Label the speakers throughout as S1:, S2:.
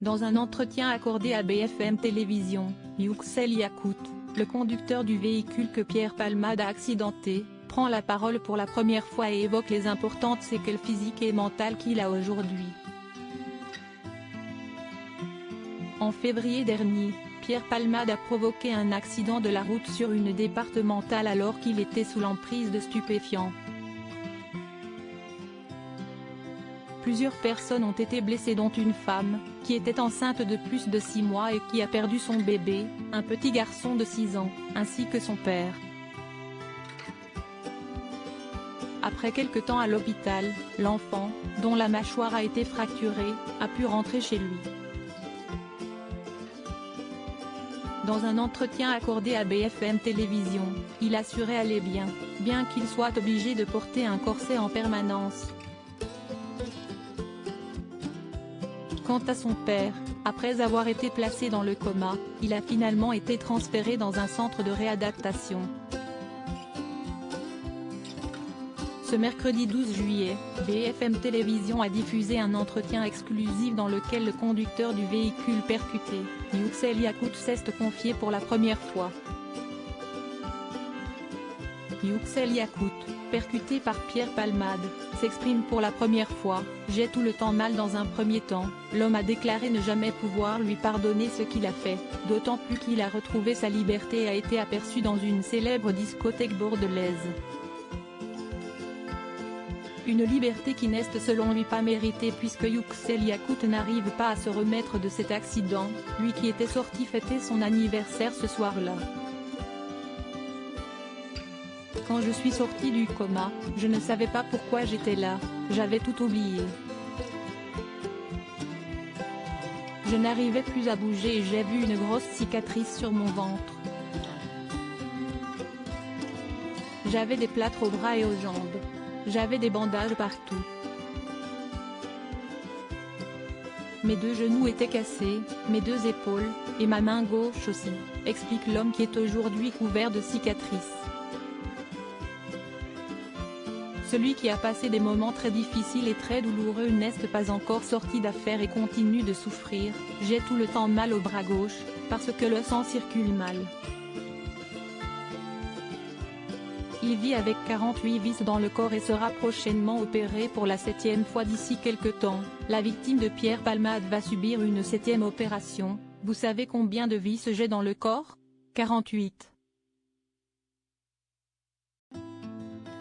S1: Dans un entretien accordé à BFM Télévision, Yüksel Yakut, le conducteur du véhicule que Pierre Palmade a accidenté, prend la parole pour la première fois et évoque les importantes séquelles physiques et mentales qu'il a aujourd'hui. En février dernier, Pierre Palmade a provoqué un accident de la route sur une départementale alors qu'il était sous l'emprise de stupéfiants. Plusieurs personnes ont été blessées dont une femme, qui était enceinte de plus de 6 mois et qui a perdu son bébé, un petit garçon de 6 ans, ainsi que son père. Après quelque temps à l'hôpital, l'enfant, dont la mâchoire a été fracturée, a pu rentrer chez lui. Dans un entretien accordé à BFM Télévision, il assurait aller bien qu'il soit obligé de porter un corset en permanence. Quant à son père, après avoir été placé dans le coma, il a finalement été transféré dans un centre de réadaptation. Ce mercredi 12 juillet, BFM Télévision a diffusé un entretien exclusif dans lequel le conducteur du véhicule percuté, Yüksel Yakut, s'est confié pour la première fois. Yüksel Yakut, percuté par Pierre Palmade, s'exprime pour la première fois. « J'ai tout le temps mal dans un premier temps », l'homme a déclaré ne jamais pouvoir lui pardonner ce qu'il a fait, d'autant plus qu'il a retrouvé sa liberté et a été aperçu dans une célèbre discothèque bordelaise. Une liberté qui n'est selon lui pas méritée puisque Yüksel Yakut n'arrive pas à se remettre de cet accident, lui qui était sorti fêter son anniversaire ce soir-là. Quand je suis sorti du coma, je ne savais pas pourquoi j'étais là, j'avais tout oublié. Je n'arrivais plus à bouger et j'ai vu une grosse cicatrice sur mon ventre. J'avais des plâtres aux bras et aux jambes. J'avais des bandages partout. Mes 2 genoux étaient cassés, mes 2 épaules, et ma main gauche aussi, explique l'homme qui est aujourd'hui couvert de cicatrices. Celui qui a passé des moments très difficiles et très douloureux n'est pas encore sorti d'affaire et continue de souffrir. J'ai tout le temps mal au bras gauche, parce que le sang circule mal. Il vit avec 48 vis dans le corps et sera prochainement opéré pour la 7e fois d'ici quelques temps. La victime de Pierre Palmade va subir une 7e opération. Vous savez combien de vis j'ai dans le corps? 48.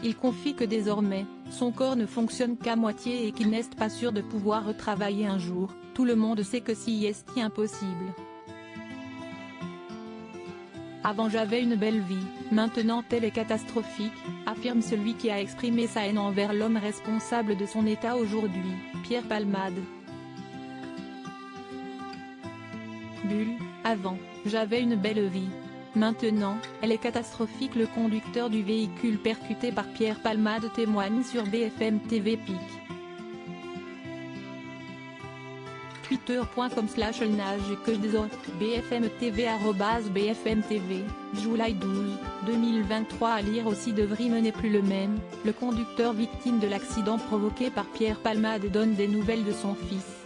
S1: Il confie que désormais, son corps ne fonctionne qu'à moitié et qu'il n'est pas sûr de pouvoir retravailler un jour. Tout le monde sait que c'est impossible. Avant j'avais une belle vie, maintenant elle est catastrophique, affirme celui qui a exprimé sa haine envers l'homme responsable de son état aujourd'hui, Pierre Palmade. Bulle, avant, j'avais une belle vie. Maintenant, elle est catastrophique. Le conducteur du véhicule percuté par Pierre Palmade témoigne sur BFM TV Pic. Twitter.com/nage que BFM TV @BFM TV, Juillet 12, 2023 à lire aussi. Devry n'est plus le même, le conducteur victime de l'accident provoqué par Pierre Palmade donne des nouvelles de son fils.